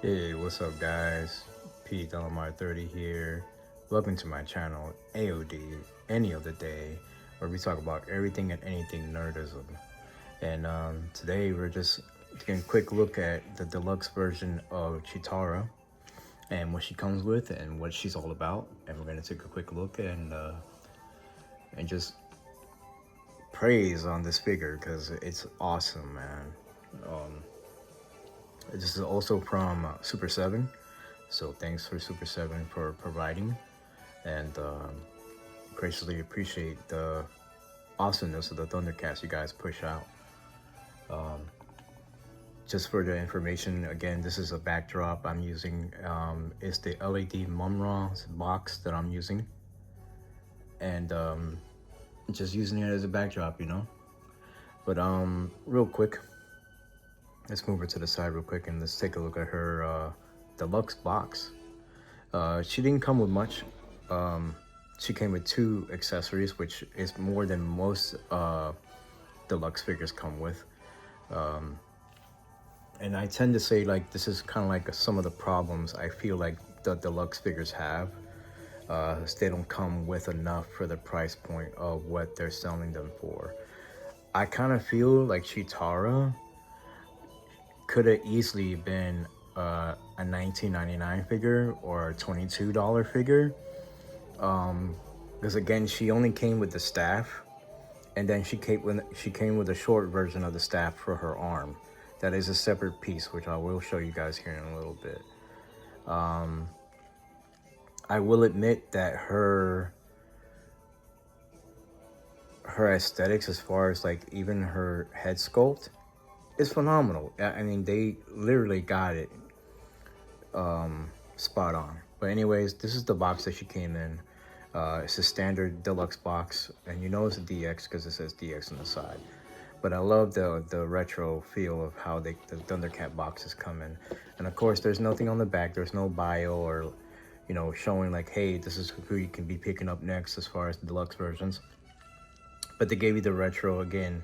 Hey, what's up, guys? Pete Delamar 30 here. Welcome to my channel, A.O.D. Any Other Day, where we talk about everything and anything nerdism. And today we're just taking a quick look at the deluxe version of Cheetara and what she comes with and what she's all about. And we're gonna take a quick look and just praise on this figure because it's awesome, man. This is also from Super 7. So thanks for Super 7 for providing, and graciously appreciate the awesomeness of the Thundercats you guys push out. Just for the information, again, this is a backdrop I'm using. It's the LED Mumra's box that I'm using, and just using it as a backdrop, you know. But real quick, let's move her to the side real quick and let's take a look at her deluxe box. She didn't come with much. She came with 2 accessories, which is more than most deluxe figures come with. And I tend to say, like, this is kind of like some of the problems I feel like the deluxe figures have. They don't come with enough for the price point of what they're selling them for. I kind of feel like Cheetara could have easily been a $19.99 figure or a $22 figure. Because again, she only came with the staff, and then she came with a short version of the staff for her arm. That is a separate piece, which I will show you guys here in a little bit. I will admit that her aesthetics, as far as like even her head sculpt, is phenomenal. I mean, they literally got it spot on. But anyways, this is the box that she came in. It's a standard deluxe box, and you know it's a DX because it says DX on the side. But I love the retro feel of how the Thundercat boxes come in. And of course, there's nothing on the back. There's no bio or, you know, showing like, hey, this is who you can be picking up next as far as the deluxe versions. But they gave you the retro, again,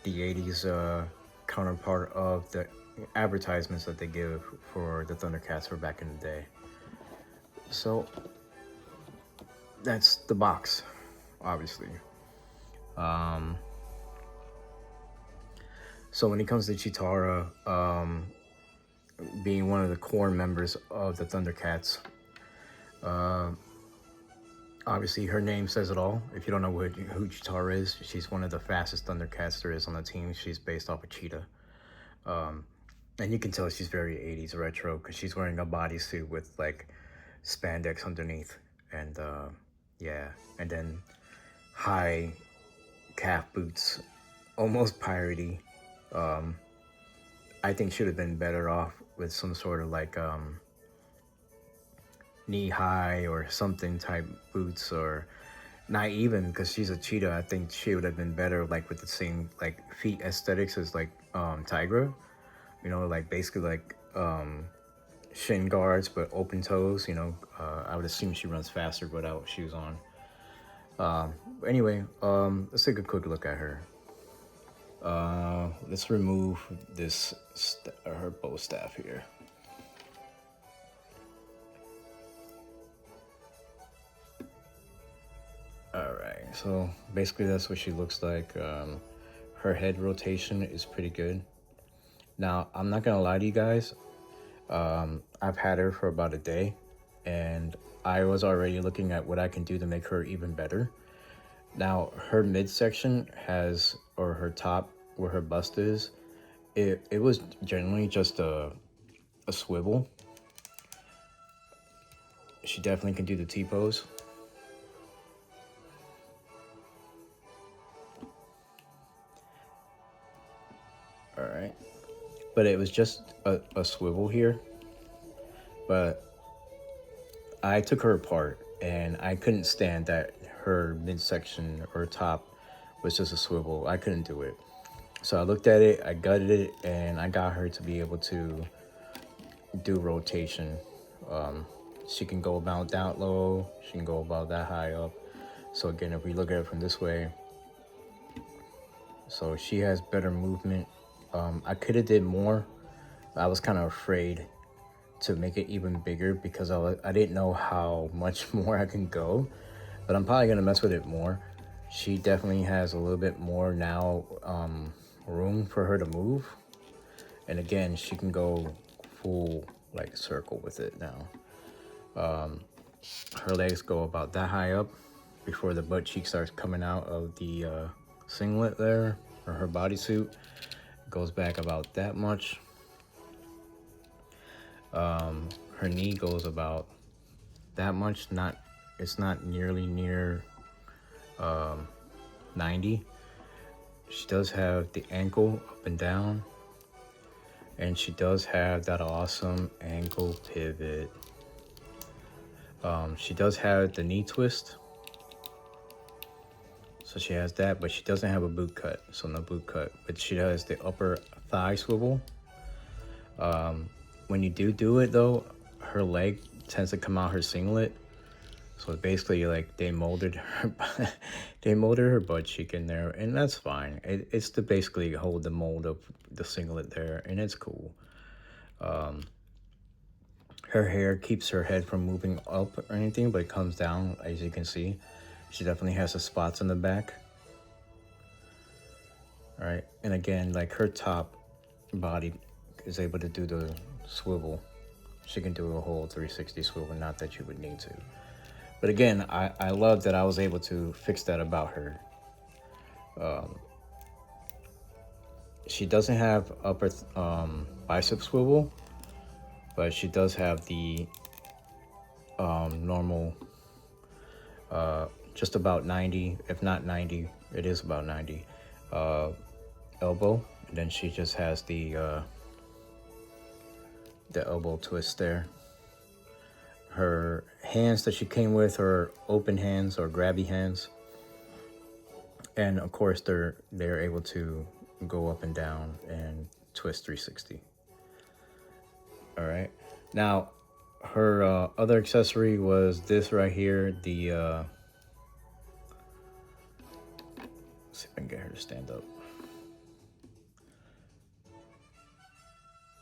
the 80s counterpart of the advertisements that they give for the Thundercats for back in the day. So that's the box, obviously. So when it comes to Cheetara, being one of the core members of the Thundercats, obviously her name says it all. If you don't know who Cheetara is, she's one of the fastest Thundercats there is on the team. She's based off of Cheetah. And you can tell she's very 80s retro because she's wearing a bodysuit with like spandex underneath. And yeah, and then high calf boots, almost piratey. I think should have been better off with some sort of like knee high or something type boots, or not even, because she's a cheetah. I think she would have been better like with the same like feet aesthetics as like Tigra, you know, like basically like shin guards but open toes, you know. I would assume she runs faster without shoes on. Anyway, let's take a quick look at her. Let's remove this her bow staff here. Alright, so basically that's what she looks like. Her head rotation is pretty good. Now, I'm not gonna lie to you guys, I've had her for about a day, and I was already looking at what I can do to make her even better. Now, her midsection has, or her top where her bust is, it was generally just a swivel. She definitely can do the T-pose. All right, but it was just a swivel here. But I took her apart and I couldn't stand that her midsection or top was just a swivel. I couldn't do it. So I looked at it, I gutted it, and I got her to be able to do rotation. She can go about that low, she can go about that high up. So again, if we look at it from this way, so she has better movement. I could have did more. I was kind of afraid to make it even bigger because I didn't know how much more I can go, but I'm probably gonna mess with it more. She definitely has a little bit more now, room for her to move, and again, she can go full like circle with it now. Her legs go about that high up before the butt cheek starts coming out of the singlet there, or her bodysuit. It goes back about that much. Her knee goes about that much. It's not nearly near 90. She does have the ankle up and down, and she does have that awesome ankle pivot. She does have the knee twist, so she has that, but she doesn't have a boot cut, so no boot cut. But she has the upper thigh swivel. When you do it though, her leg tends to come out her singlet. So basically, like they molded her, they molded her butt cheek in there, and that's fine. It's to basically hold the mold of the singlet there, and it's cool. Her hair keeps her head from moving up or anything, but it comes down, as you can see. She definitely has the spots in the back. All right, and again, like her top body is able to do the swivel. She can do a whole 360 swivel, not that you would need to. But again, I love that I was able to fix that about her. She doesn't have upper bicep swivel, but she does have the normal, just about 90, if not 90, it is about 90, elbow. And then she just has the elbow twist there. Her hands that she came with are open hands or grabby hands, and of course they're able to go up and down and twist 360. All right, now her other accessory was this right here, the let's see if I can get her to stand up,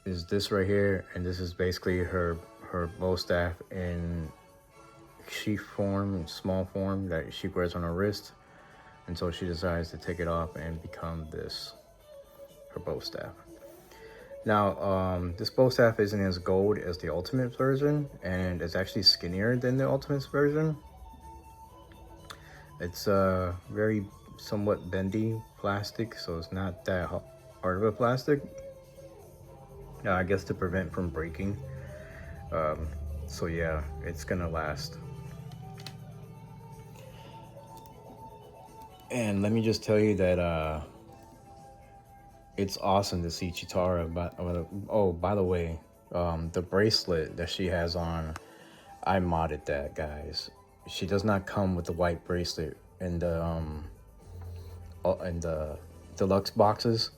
is this right here, and this is basically her bow staff in sheath form, small form, that she wears on her wrist until she decides to take it off and become this, her bow staff. Now, this bow staff isn't as gold as the Ultimate version, and it's actually skinnier than the Ultimate version. It's very somewhat bendy plastic, so it's not that hard of a plastic. I guess to prevent from breaking. So yeah, it's gonna last. And let me just tell you that it's awesome to see Cheetara. But oh, by the way, the bracelet that she has on, I modded that, guys. She does not come with the white bracelet in the deluxe boxes.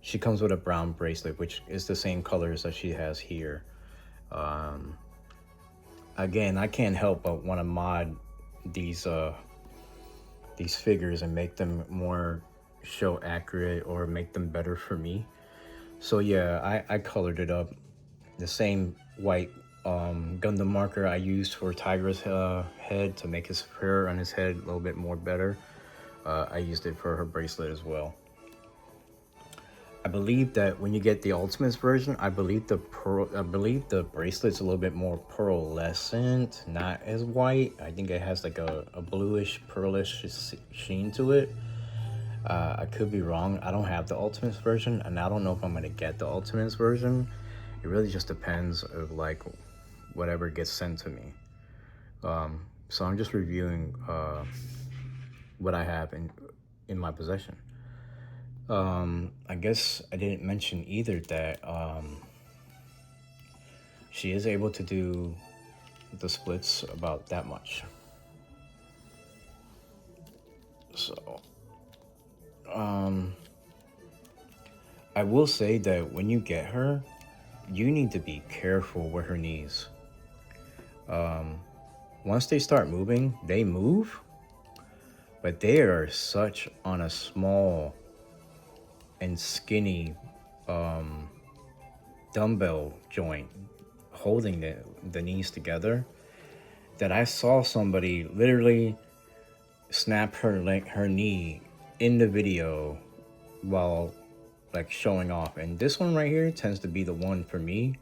She comes with a brown bracelet, which is the same colors that she has here. Again, I can't help but want to mod these figures and make them more show accurate or make them better for me. So yeah, I colored it up the same white Gundam marker I used for Tiger's head to make his fur on his head a little bit more better. I used it for her bracelet as well. I believe that when you get the Ultimates version, I believe the bracelet's a little bit more pearlescent, not as white. I think it has like a bluish, pearlish sheen to it. I could be wrong. I don't have the Ultimates version, and I don't know if I'm gonna get the Ultimates version. It really just depends of like whatever gets sent to me. So I'm just reviewing what I have in my possession. I guess I didn't mention either that she is able to do the splits about that much. So I will say that when you get her, you need to be careful with her knees. Once they start moving, they move, but they are such on a small and skinny dumbbell joint. holding the knees together, that I saw somebody literally snap her knee in the video while like showing off. And this one right here tends to be the one for me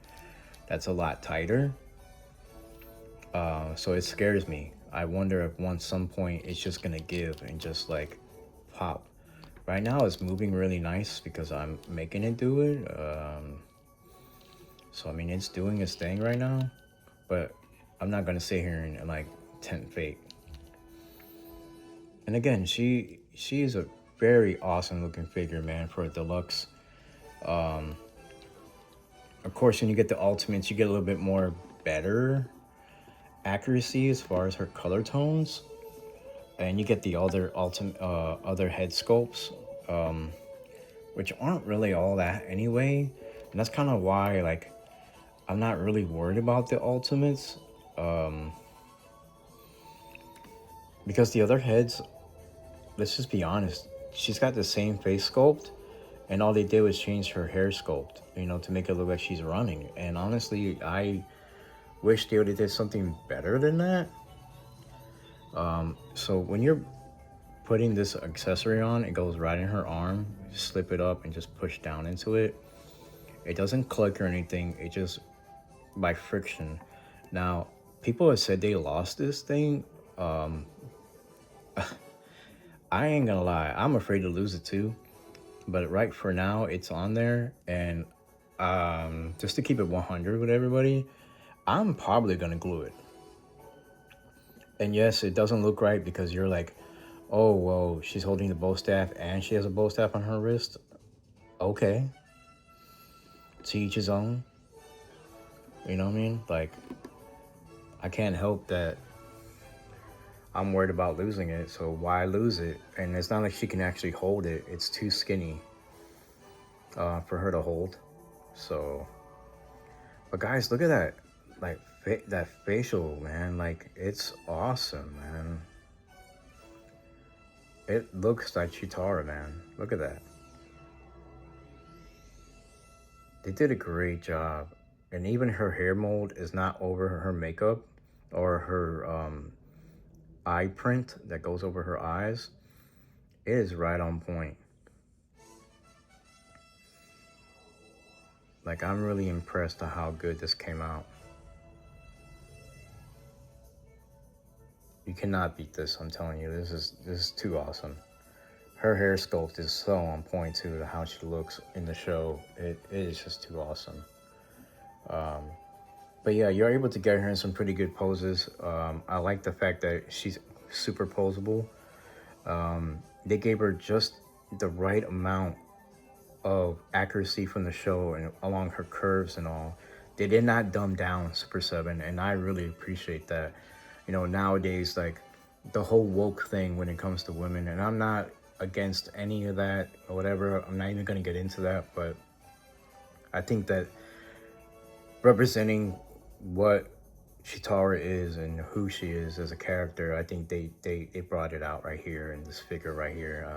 that's a lot tighter. So it scares me. I wonder if once some point it's just gonna give and just like pop. Right now it's moving really nice because I'm making it do it. So I mean it's doing its thing right now, but I'm not gonna sit here and like tempt fate. And again, she is a very awesome looking figure, man, for a deluxe. Of course, when you get the ultimates, you get a little bit more better accuracy as far as her color tones, and you get the other other head sculpts, which aren't really all that anyway. And that's kind of why, like, I'm not really worried about the ultimates, because the other heads, let's just be honest, she's got the same face sculpt, and all they did was change her hair sculpt, you know, to make it look like she's running. And honestly, I wish they would have did something better than that. So when you're putting this accessory on, it goes right in her arm. Slip it up and just push down into it. It doesn't click or anything. It just by friction. Now, people have said they lost this thing. I ain't gonna lie, I'm afraid to lose it too. But right for now, it's on there, and just to keep it 100 with everybody, I'm probably gonna glue it. And yes, it doesn't look right because you're like, oh, well, she's holding the bow staff and she has a bow staff on her wrist. Okay. To each his own. You know what I mean? Like, I can't help that I'm worried about losing it, so why lose it? And it's not like she can actually hold it. It's too skinny for her to hold. So, but guys, look at that. Like, that facial, man. Like, it's awesome, man. It looks like Cheetara, man. Look at that. They did a great job. And even her hair mold is not over her makeup or her eye print that goes over her eyes. It is right on point. Like, I'm really impressed at how good this came out. You cannot beat this, I'm telling you. This is too awesome. Her hair sculpt is so on point too to how she looks in the show. It is just too awesome. But yeah, you're able to get her in some pretty good poses. I like the fact that she's super posable. They gave her just the right amount of accuracy from the show and along her curves and all. They did not dumb down Super 7, and I really appreciate that. You know, nowadays, like, the whole woke thing when it comes to women, and I'm not against any of that or whatever. I'm not even going to get into that, but I think that representing what Cheetara is and who she is as a character, I think they brought it out right here in this figure right here.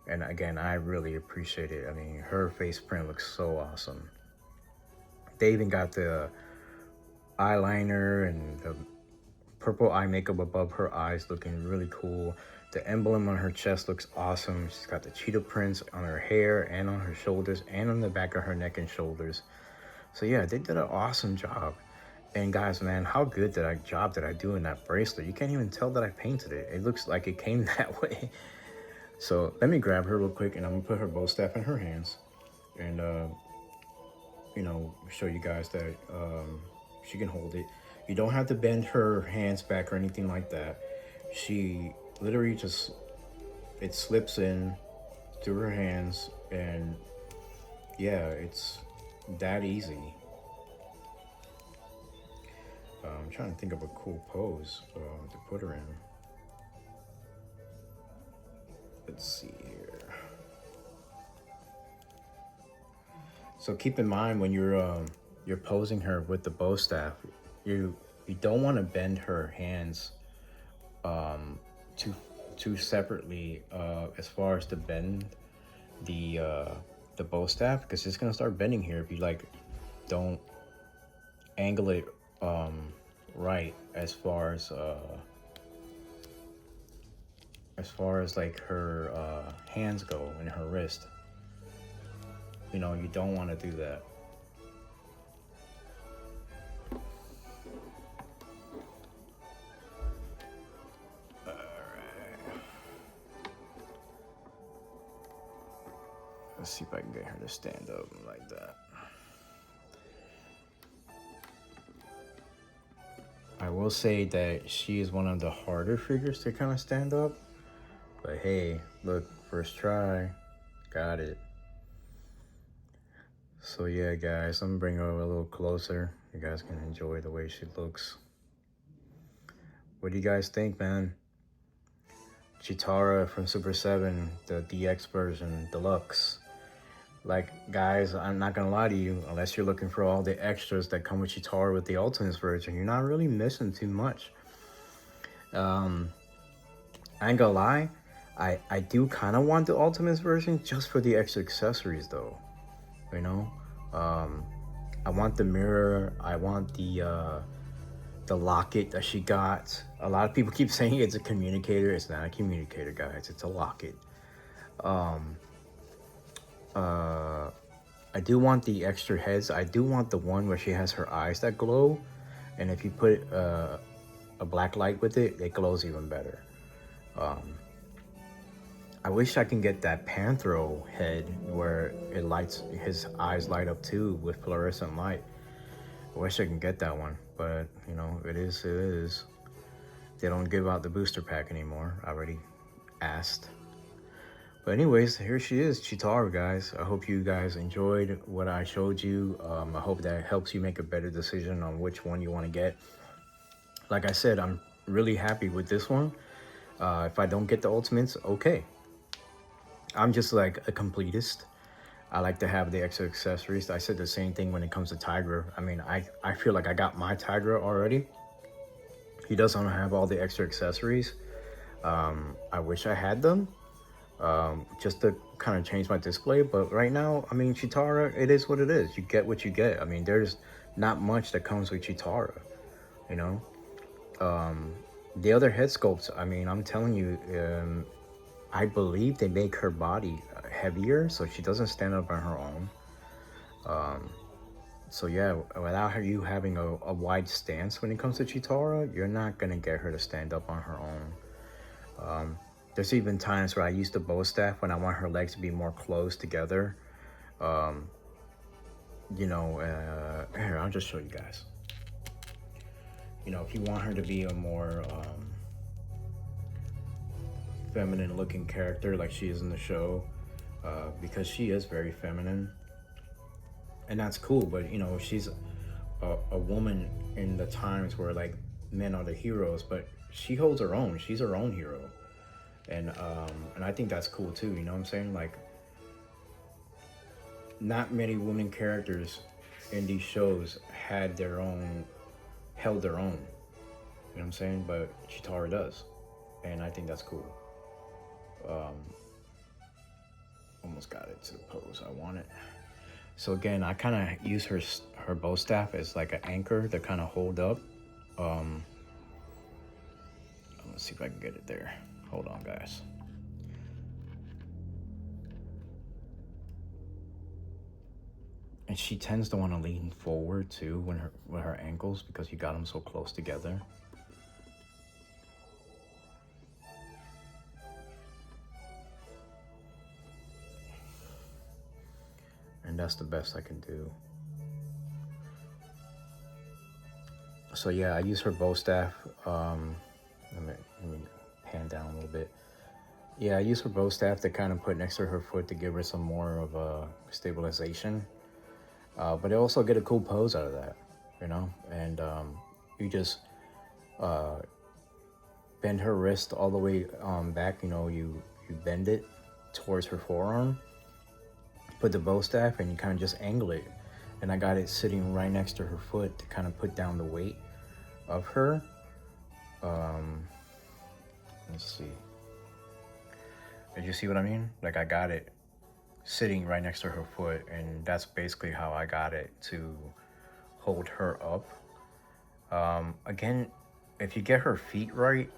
And again, I really appreciate it. I mean, her face print looks so awesome. They even got the eyeliner and the purple eye makeup above her eyes looking really cool. The emblem on her chest looks awesome. She's got the cheetah prints on her hair and on her shoulders and on the back of her neck and shoulders. So yeah, they did an awesome job. And guys, man, how good job did I do in that bracelet? You can't even tell that I painted it. It looks like it came that way. So let me grab her real quick, and I'm gonna put her bow staff in her hands, and you know, show you guys that she can hold it. You don't have to bend her hands back or anything like that. She literally just, it slips in through her hands, and yeah, it's that easy. I'm trying to think of a cool pose to put her in. Let's see here. So keep in mind when you're posing her with the bow staff, you don't want to bend her hands too separately as far as to bend the bow staff, because it's gonna start bending here if you like don't angle it right as far as like her hands go and her wrist. You know, you don't want to do that. Let's see if I can get her to stand up like that. I will say that she is one of the harder figures to kind of stand up. But hey, look, first try, got it. So yeah, guys, I'm gonna bring her a little closer. You guys can enjoy the way she looks. What do you guys think, man? Cheetara from Super 7, the DX version, Deluxe. Like, guys, I'm not gonna lie to you, unless you're looking for all the extras that come with Cheetara with the Ultimates version, you're not really missing too much. I ain't gonna lie, I do kind of want the Ultimates version just for the extra accessories, though. You know, I want the mirror. I want the locket that she got. A lot of people keep saying it's a communicator. It's not a communicator, guys. It's a locket. I do want the extra heads. I do want the one where she has her eyes that glow, and if you put a black light with it, it glows even better. I wish I can get that Panthro head where it lights, his eyes light up too with fluorescent light. I wish I can get that one, but you know, it is. They don't give out the booster pack anymore. I already asked. But anyways, here she is, Cheetara, guys. I hope you guys enjoyed what I showed you. I hope that helps you make a better decision on which one you want to get. Like I said, I'm really happy with this one. If I don't get the Ultimates, okay. I'm just like a completist. I like to have the extra accessories. I said the same thing when it comes to Tiger. I mean, I feel like I got my Tiger already. He doesn't have all the extra accessories. I wish I had them. Just to kind of change my display, but right now, I mean, Cheetara, it is what it is. You get what you get. I mean, there's not much that comes with Cheetara, you know. The other head sculpts, I mean, I'm telling you, I believe they make her body heavier so she doesn't stand up on her own. So yeah, without you having a wide stance when it comes to Cheetara, you're not gonna get her to stand up on her own. There's even times where I use the bow staff when I want her legs to be more close together. You know, here, I'll just show you guys. You know, if you want her to be a more feminine looking character like she is in the show, because she is very feminine. And that's cool, but you know, she's a woman in the times where like men are the heroes, but she holds her own. She's her own hero. And I think that's cool too, you know what I'm saying? Like, not many women characters in these shows held their own, you know what I'm saying? But Cheetara does, and I think that's cool. Almost got it to the pose I want it. So again, I kind of use her bow staff as like an anchor to kind of hold up. Let's see if I can get it there. Hold on, guys. And she tends to want to lean forward too with her ankles because you got them so close together. And that's the best I can do. So yeah, I use her bow staff. Let me pan down a little bit. Yeah, I use her bow staff to kind of put next to her foot to give her some more of a stabilization. But I also get a cool pose out of that, you know? And you just bend her wrist all the way back, you know, you bend it towards her forearm, put the bow staff, and you kind of just angle it. And I got it sitting right next to her foot to kind of put down the weight of her. Let's see. Did you see what I mean? Like, I got it sitting right next to her foot, and that's basically how I got it to hold her up. Again, if you get her feet right,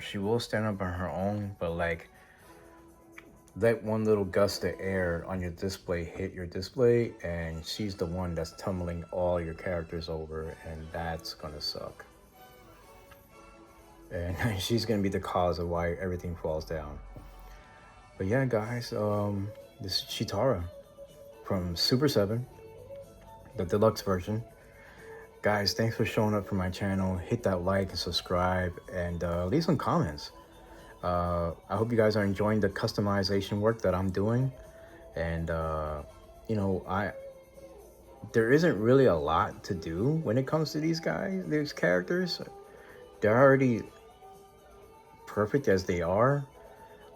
she will stand up on her own, but like let one little gust of air on your display hit your display and she's the one that's tumbling all your characters over, and that's gonna suck. And she's gonna be the cause of why everything falls down. But yeah, guys, this is Cheetara from Super 7, the deluxe version. Guys, thanks for showing up for my channel. Hit that like and subscribe, and leave some comments. I hope you guys are enjoying the customization work that I'm doing. And you know, there isn't really a lot to do when it comes to these characters. They're already perfect as they are.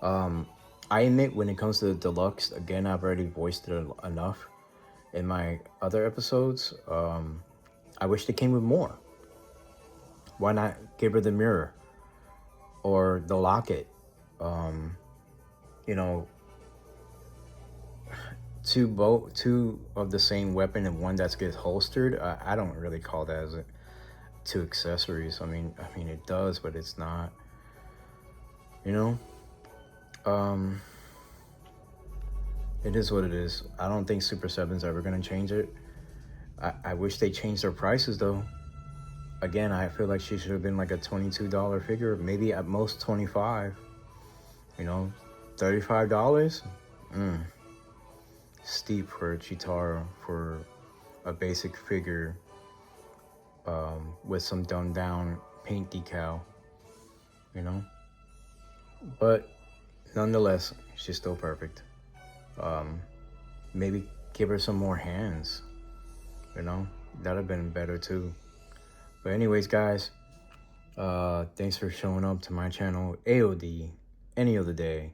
I admit, when it comes to the deluxe, again, I've already voiced it enough in my other episodes. I wish they came with more. Why not give her the mirror or the locket? You know, two of the same weapon and one that gets holstered. I don't really call that as two accessories. I mean it does, but it's not. You know, it is what it is. I don't think Super 7's ever gonna change it. I wish they changed their prices though. Again, I feel like she should have been like a $22 figure, maybe at most 25. You know, $35. Steep for a Cheetara, for a basic figure with some dumbed down paint decal. You know, but nonetheless, she's still perfect. Maybe give her some more hands. You know, that'd have been better too. But anyways, guys, thanks for showing up to my channel, A.O.D, any other day.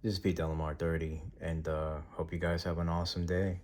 This is Pete Delamar 30, and hope you guys have an awesome day.